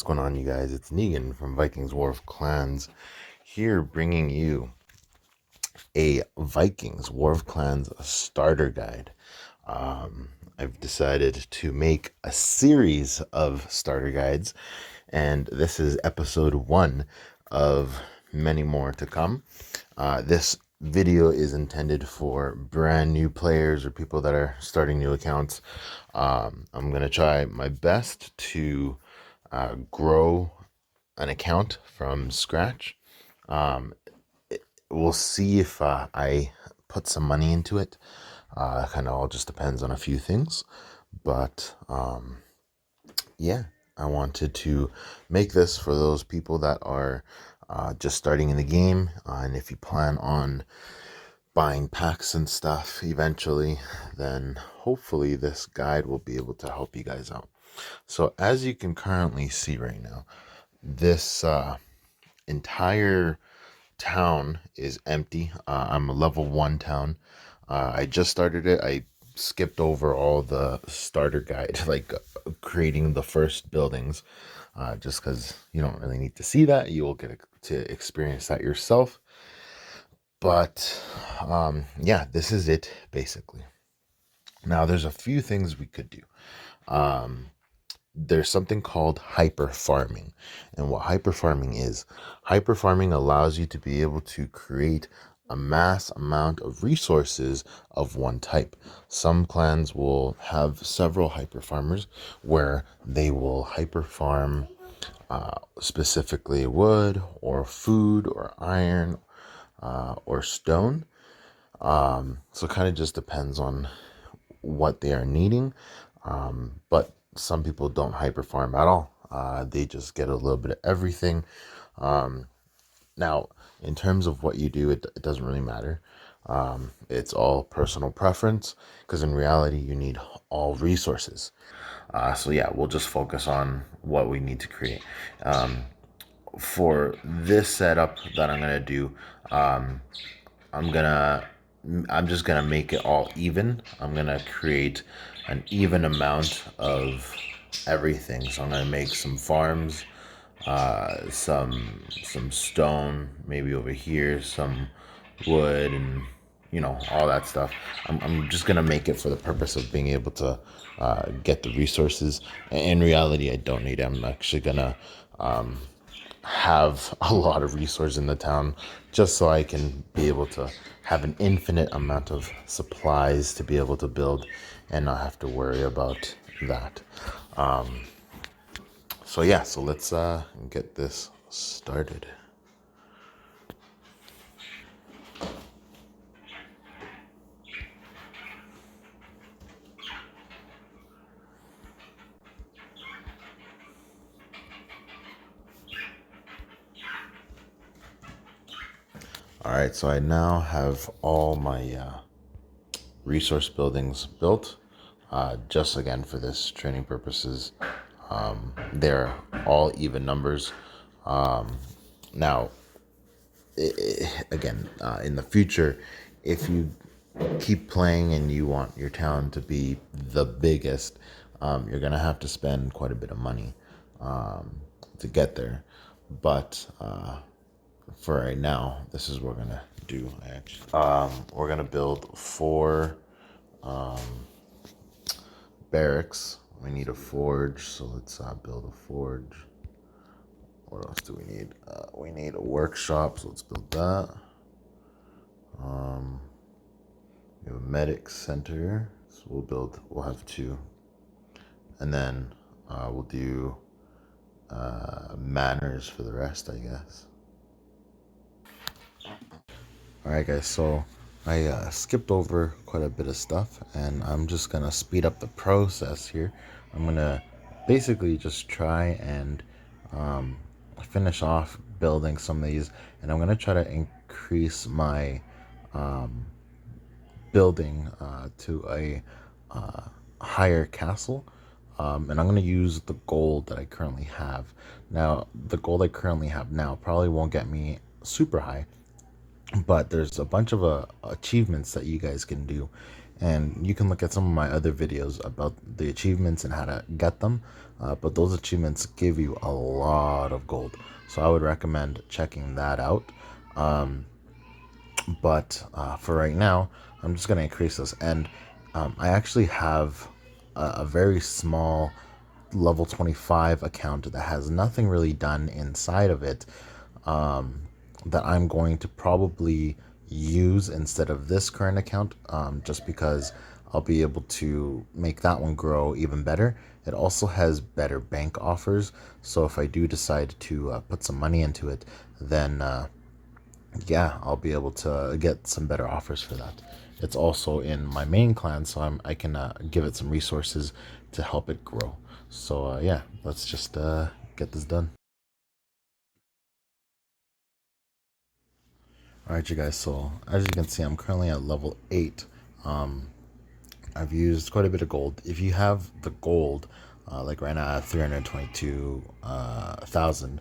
going on, you guys? It's Negan from Vikings War of Clans here, bringing you a Vikings War of Clans starter guide. I've decided to make a series of starter guides, and this is episode 1 of many more to come. This video is intended for brand new players or people that are starting new accounts. I'm going to try my best to grow an account from scratch. We'll see if I put some money into it. Kind of all just depends on a few things. But yeah, I wanted to make this for those people that are just starting in the game. And if you plan on buying packs and stuff eventually, then hopefully this guide will be able to help you guys out. So as you can currently see right now, this entire town is empty. I'm a level 1 town. I just started it. I skipped over all the starter guide, like creating the first buildings, just because you don't really need to see that. You will get to experience that yourself. But yeah, this is it basically. Now there's a few things we could do. There's something called hyper farming. And what hyper farming is, hyper farming allows you to be able to create a mass amount of resources of one type. Some clans will have several hyper farmers where they will hyper farm specifically wood or food or iron or stone. So it kind of just depends on what they are needing. But some people don't hyper farm at all. They just get a little bit of everything. Now, in terms of what you do, it doesn't really matter. It's all personal preference, because in reality, you need all resources. So yeah, we'll just focus on what we need to create. For this setup that I'm gonna do, I'm just gonna make it all even. I'm gonna create an even amount of everything. So I'm gonna make some farms, some stone, maybe over here, some wood, and all that stuff. I'm just gonna make it for the purpose of being able to get the resources. In reality, I don't need it. I'm actually gonna have a lot of resources in the town just so I can be able to have an infinite amount of supplies to be able to build and not have to worry about that. So yeah, so let's get this started. All right, so I now have all my resource buildings built, just again for this training purposes. They're all even numbers. Now, again, in the future, if you keep playing and you want your town to be the biggest, you're gonna have to spend quite a bit of money to get there. But for right now, this is what we're gonna do. Actually, we're gonna build 4 barracks. We need a forge, so let's build a forge. What else do we need? We need a workshop, so let's build that. We have a medic center, so we'll have 2. And then we'll do manners for the rest, I guess. Alright guys, so I skipped over quite a bit of stuff, and I'm just gonna speed up the process here. I'm gonna basically just try and finish off building some of these, and I'm gonna try to increase my building to a higher castle, and I'm going to use the gold that I currently have. Now, the gold I currently have now probably won't get me super high, but there's a bunch of achievements that you guys can do, and you can look at some of my other videos about the achievements and how to get them. But those achievements give you a lot of gold, so I would recommend checking that out. But for right now, I'm just going to increase this, and I actually have a very small level 25 account that has nothing really done inside of it, that I'm going to probably use instead of this current account, just because I'll be able to make that one grow even better. It also has better bank offers, so if I do decide to put some money into it, then yeah, I'll be able to get some better offers for that. It's also in my main clan, so I can give it some resources to help it grow. So yeah, let's just get this done. Alright, you guys, so as you can see, I'm currently at level 8. I've used quite a bit of gold. If you have the gold, like right now at 322,000,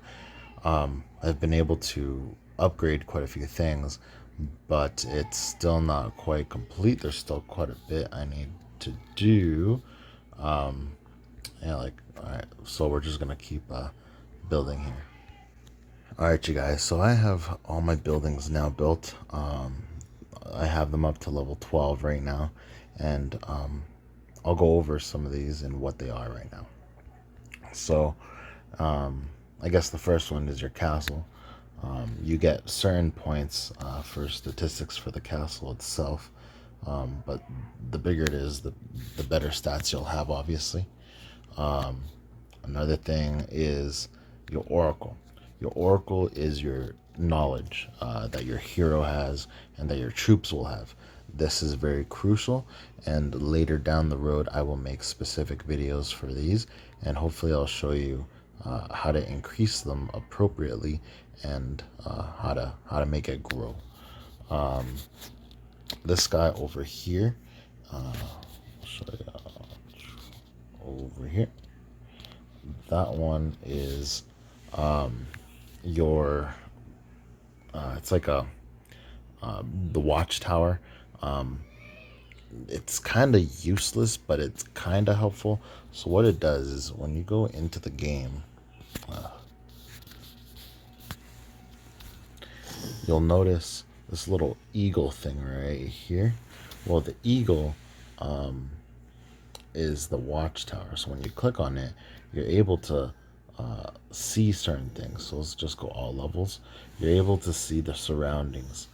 I've been able to upgrade quite a few things, but it's still not quite complete. There's still quite a bit I need to do. Yeah, like, alright, so we're just gonna keep building here. Alright, you guys, so I have all my buildings now built. I have them up to level 12 right now, and I'll go over some of these and what they are right now. So I guess the first one is your castle. You get certain points for statistics for the castle itself, but the bigger it is, the better stats you'll have, obviously. Another thing is your oracle. Your oracle is your knowledge that your hero has and that your troops will have. This is very crucial, and later down the road I will make specific videos for these, and hopefully I'll show you how to increase them appropriately, and how to make it grow. This guy over here, I'll show you over here. That one is your it's like the Watchtower. It's kind of useless, but it's kind of helpful. So what it does is when you go into the game, you'll notice this little eagle thing right here. Well, the eagle is the Watchtower. So when you click on it, you're able to see certain things. So let's just go all levels. You're able to see the surroundings.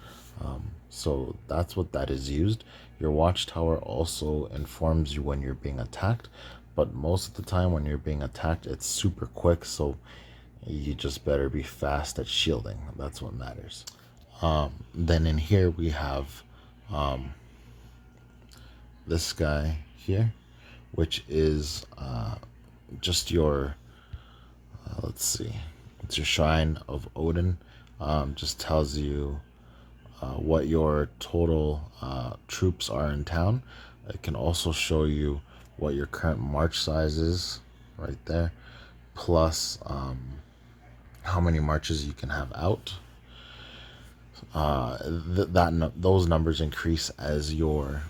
So that's what that is used. Your Watchtower also informs you when you're being attacked, but most of the time when you're being attacked, it's super quick. So you just better be fast at shielding. That's what matters. Then in here we have this guy here, which is just your let's see, it's your shrine of Odin. Just tells you what your total troops are in town. It can also show you what your current march size is right there, plus how many marches you can have out. Those numbers increase as your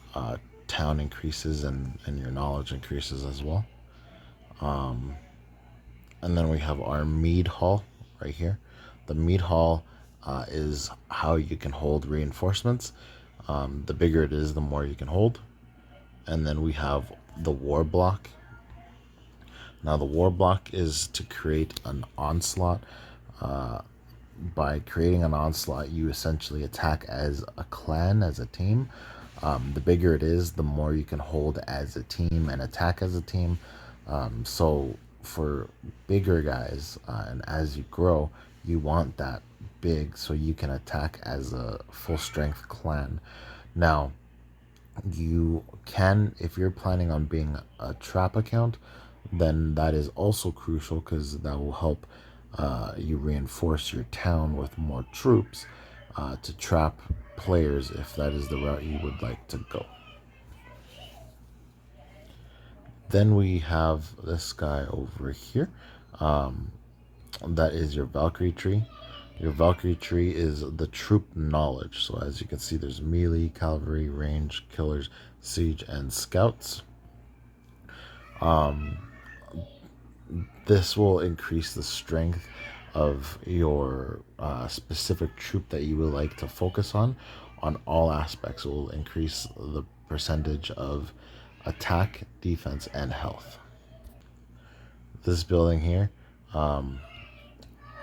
town increases, and your knowledge increases as well. And then we have our mead hall right here. The mead hall is how you can hold reinforcements. The bigger it is, the more you can hold. And then we have the war block. Now the war block is to create an onslaught. By creating an onslaught, you essentially attack as a clan, as a team. The bigger it is, the more you can hold as a team and attack as a team. So for bigger guys, and as you grow, you want that big so you can attack as a full strength clan. Now, you can, if you're planning on being a trap account, then that is also crucial, because that will help you reinforce your town with more troops to trap players if that is the route you would like to go. Then we have this guy over here. That is your Valkyrie Tree. Your Valkyrie Tree is the troop knowledge. So as you can see, there's melee, cavalry, range, killers, siege, and scouts. This will increase the strength of your specific troop that you would like to focus on all aspects. It will increase the percentage of attack, defense, and health. This building here,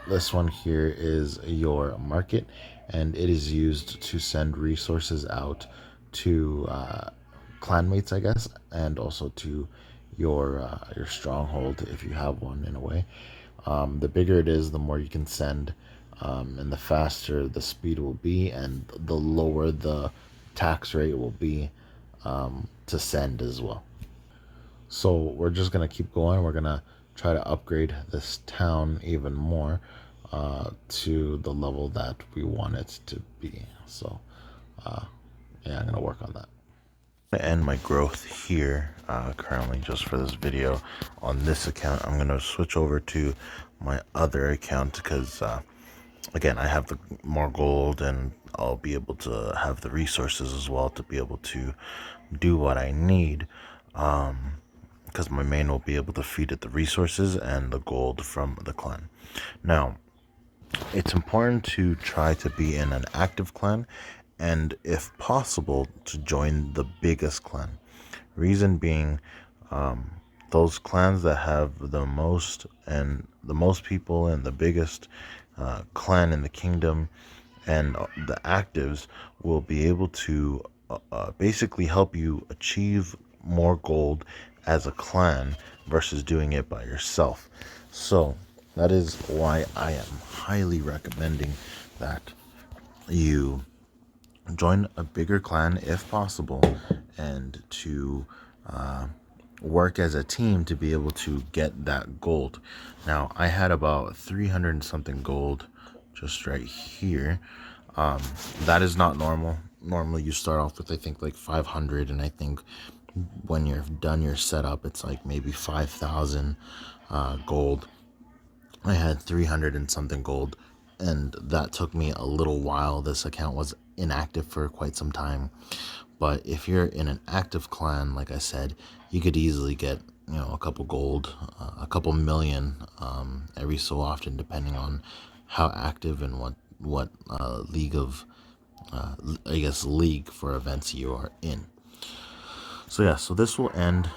this one here is your market, and it is used to send resources out to clanmates, I guess, and also to your stronghold if you have one, in a way. The bigger it is, the more you can send, and the faster the speed will be, and the lower the tax rate will be to send as well. So we're just gonna keep going. We're gonna try to upgrade this town even more to the level that we want it to be. So yeah, I'm gonna work on that. To end my growth here currently, just for this video on this account. I'm gonna switch over to my other account because again, I have the more gold, and I'll be able to have the resources as well to be able to do what I need, because my main will be able to feed it the resources and the gold from the clan. Now, it's important to try to be in an active clan, and if possible to join the biggest clan. Reason being, those clans that have the most people and the biggest clan in the kingdom and the actives will be able to basically help you achieve more gold as a clan versus doing it by yourself. So that is why I am highly recommending that you join a bigger clan if possible, and to work as a team to be able to get that gold. Now, I had about 300 and something gold just right here. That is not normal. Normally you start off with, I think, like 500, and I think when you're done your setup, it's like maybe 5,000 gold. I had 300 and something gold, and that took me a little while. This account was inactive for quite some time, but if you're in an active clan, like I said, you could easily get, you know, a couple gold, a couple million every so often, depending on how active and what league of I guess league for events you are in. So yeah, so this will end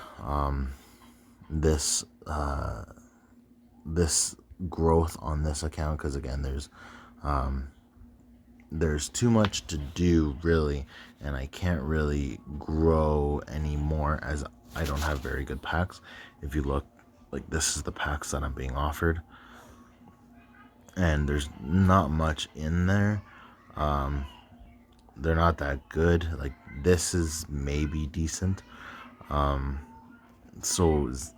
this this growth on this account, because again, there's too much to do really, and I can't really grow anymore as I don't have very good packs. If you look, like, this is the packs that I'm being offered, and there's not much in there. They're not that good. Like, this is maybe decent, so is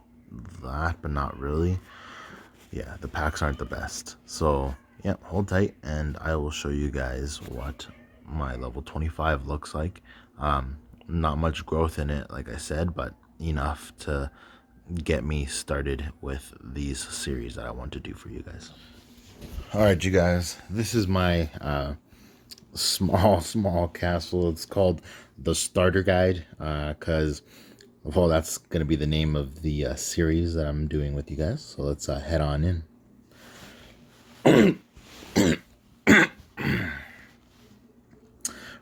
that, but not really. Yeah, the packs aren't the best. So yeah, hold tight and I will show you guys what my level 25 looks like. Not much growth in it, like I said, but enough to get me started with these series that I want to do for you guys. All right, you guys, this is my small castle. It's called the starter guide, because well, that's going to be the name of the series that I'm doing with you guys. So let's head on in.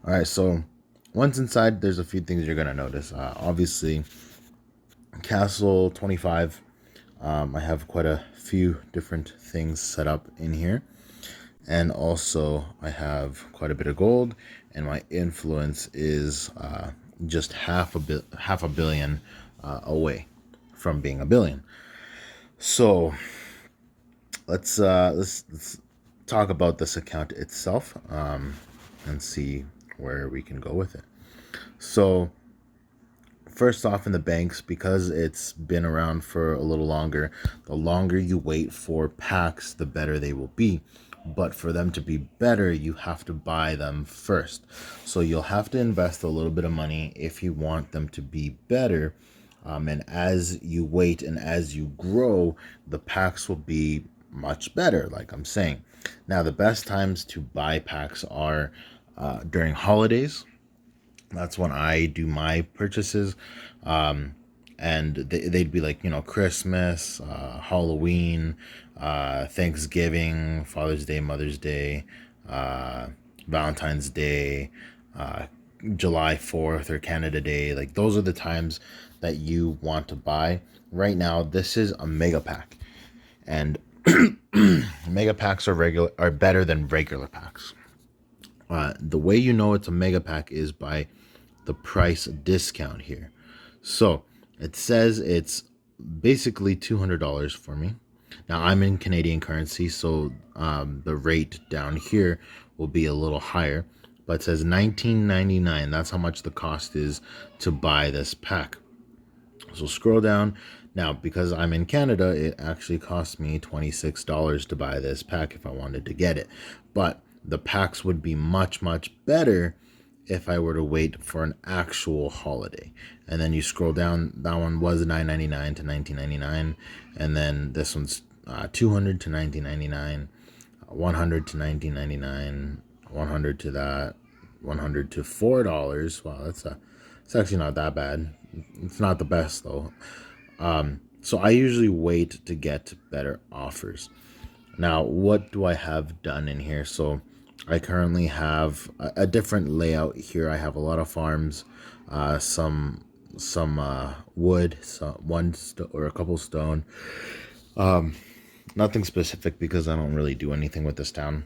All right, so once inside, there's a few things you're going to notice. Obviously, Castle 25, I have quite a few different things set up in here. And also, I have quite a bit of gold, and my influence is just half a billion away from being a billion. So let's talk about this account itself, and see where we can go with it. So first off, in the banks, because it's been around for a little longer, the longer you wait for packs, the better they will be. But for them to be better, you have to buy them first. So you'll have to invest a little bit of money if you want them to be better. And as you wait and as you grow, the packs will be much better, like I'm saying. Now, the best times to buy packs are during holidays. That's when I do my purchases. And they'd be like, Christmas, Halloween, Thanksgiving, Father's Day, Mother's Day, Valentine's Day, July 4th, or Canada Day. Like, those are the times that you want to buy. Right now, this is a mega pack, and mega packs are better than regular packs. The way you know it's a mega pack is by the price discount here. So it says it's basically $200 for me. Now, I'm in Canadian currency, so the rate down here will be a little higher, but it says $19.99. That's how much the cost is to buy this pack. So scroll down. Now, because I'm in Canada, it actually cost me $26 to buy this pack if I wanted to get it. But the packs would be much, much better if I were to wait for an actual holiday. And then you scroll down, that one was $9.99 to $19.99. And then this one's $200 to $19.99, $100 to $19.99, $100 to that, $100 to $4. Wow, it's actually not that bad. It's not the best though. So I usually wait to get better offers. Now, what do I have done in here? So I currently have a different layout here. I have a lot of farms, some wood, or a couple stone. Nothing specific because I don't really do anything with this town.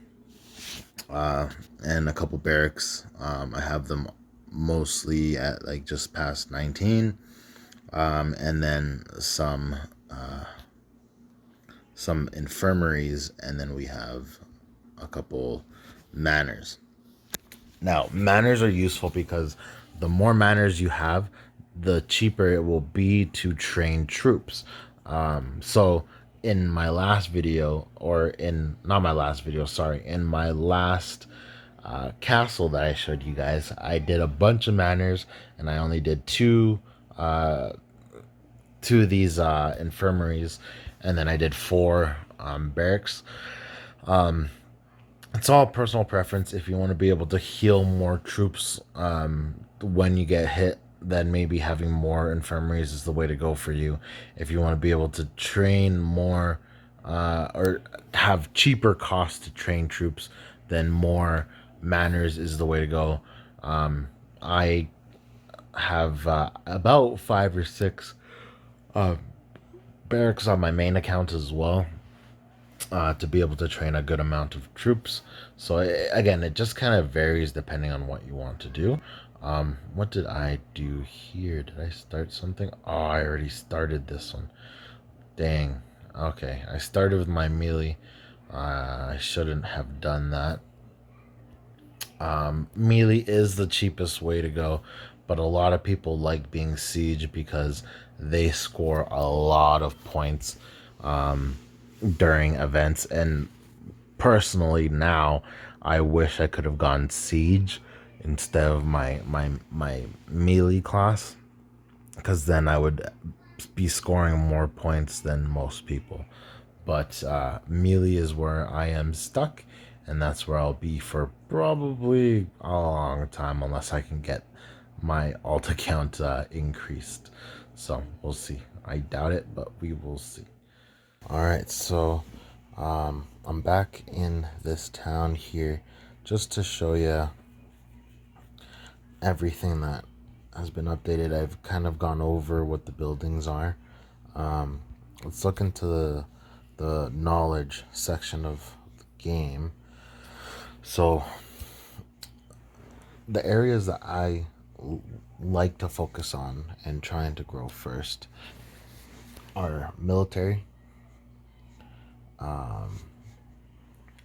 And a couple barracks. I have them mostly at like just past 19. And then some infirmaries, and then we have a couple manors. Now, manors are useful because the more manors you have, the cheaper it will be to train troops. So in my last video, in my last castle that I showed you guys, I did a bunch of manors, and I only did two of these infirmaries, and then I did 4 barracks. It's all personal preference. If you want to be able to heal more troops when you get hit, then maybe having more infirmaries is the way to go for you. If you want to be able to train more or have cheaper costs to train troops, then more manors is the way to go. I have about 5 or 6 barracks on my main account as well, to be able to train a good amount of troops. So again, it just kind of varies depending on what you want to do. What did I do here? Did I start something? Oh, I already started this one. Dang. Okay, I started with my melee. I shouldn't have done that. Melee is the cheapest way to go, but a lot of people like being siege because they score a lot of points during events. And personally, now I wish I could have gone siege instead of my melee class, because then I would be scoring more points than most people. But melee is where I am stuck, and that's where I'll be for probably a long time, unless I can get my alt account increased. So we'll see. I doubt it, but we will see. All right, so I'm back in this town here just to show you everything that has been updated. I've kind of gone over what the buildings are. Let's look into the knowledge section of the game. So the areas that I like to focus on and trying to grow first are military,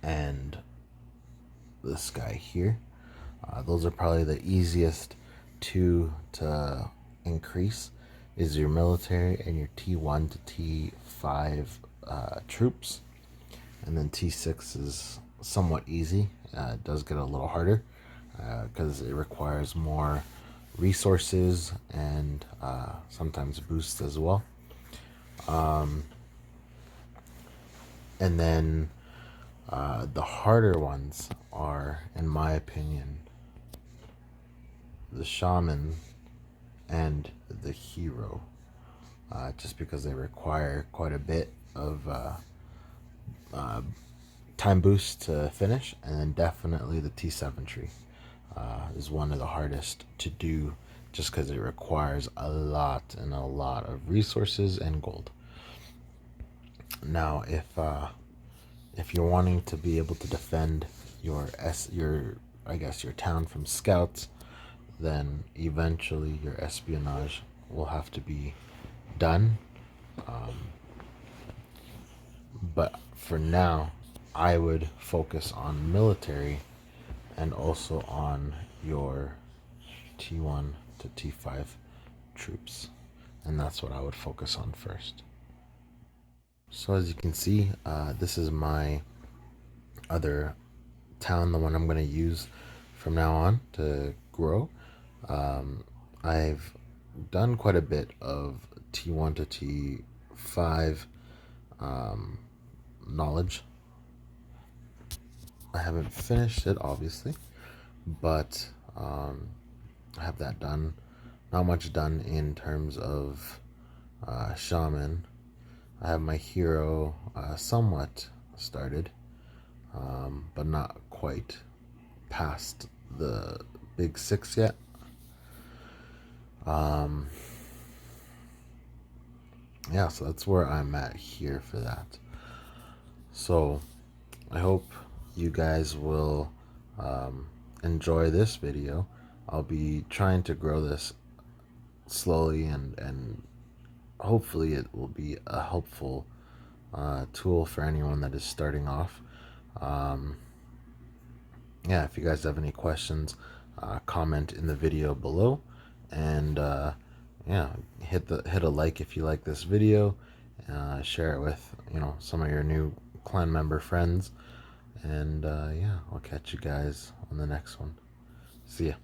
and this guy here. Those are probably the easiest to increase, is your military and your T1 to T5 troops. And then T6 is somewhat easy. It does get a little harder because it requires more resources and sometimes boosts as well. And then The harder ones are, in my opinion, the shaman and the hero, just because they require quite a bit of time boost to finish, and then definitely the T7 tree is one of the hardest to do, just because it requires a lot of resources and gold. Now, if you're wanting to be able to defend your town from scouts, then eventually your espionage will have to be done. But for now, I would focus on military and also on your T1 to T5 troops. And that's what I would focus on first. So as you can see, this is my other town, the one I'm going to use from now on to grow. I've done quite a bit of T1 to T5 knowledge. I haven't finished it, obviously, but I have that done. Not much done in terms of shaman. I have my hero somewhat started, but not quite past the big 6 yet. Yeah, so that's where I'm at here for that. So I hope you guys will enjoy this video. I'll be trying to grow this slowly, and hopefully it will be a helpful tool for anyone that is starting off. Yeah, if you guys have any questions, comment in the video below, and yeah, hit a like if you like this video. Share it with some of your new clan member friends, and yeah, I'll catch you guys on the next one. See ya.